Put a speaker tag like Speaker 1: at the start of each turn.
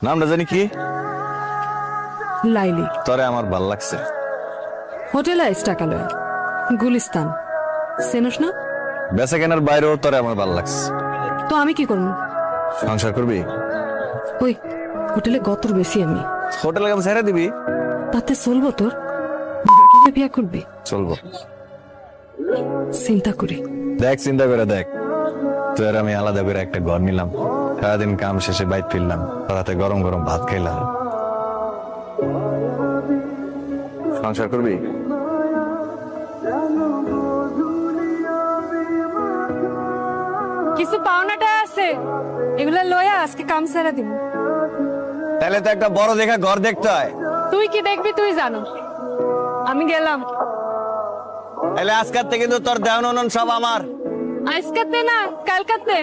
Speaker 1: নামটা জানি কি?
Speaker 2: লাইলি।
Speaker 1: তোরে আমার ভাল লাগছে।
Speaker 2: হোটেল আইস টাকালয়, গুলিস্তান। চেনস না?
Speaker 1: বেচা কেনার বাইরেও তোরে আমার ভাল লাগছে।
Speaker 2: তো আমি কি করবো?
Speaker 1: সংসার করবি?
Speaker 2: ওই হোটেলে গতর বেশি আমি।
Speaker 1: হোটেলের কাছে ছেড়ে দিবি?
Speaker 2: তাতে চলবো তোর? বিয়া করবি?
Speaker 1: চলবো।
Speaker 2: চিন্তা করে
Speaker 1: দেখ, চিন্তা করে দেখ, তোর আমি আলাদা করে একটা ঘর নিলাম, সারাদিন কাম শেষে বাইক ফিরলাম, রাতে গরম গরম ভাত খাইলাম। সংসার করবি?
Speaker 2: কিছু পাওনাটা আছে, এগুলা লয়া আজকে কাম সেরা দিব।
Speaker 1: তাহলে তো একটা বড় দেখা ঘর দেখতে হয়।
Speaker 2: তুই কি দেখবি তুই জানো। আমি গেলাম।
Speaker 1: তাহলে আজকের থেকে কিন্তু তোর দেওয়ান সব আমার।
Speaker 2: আজকাতে না কালকাতে।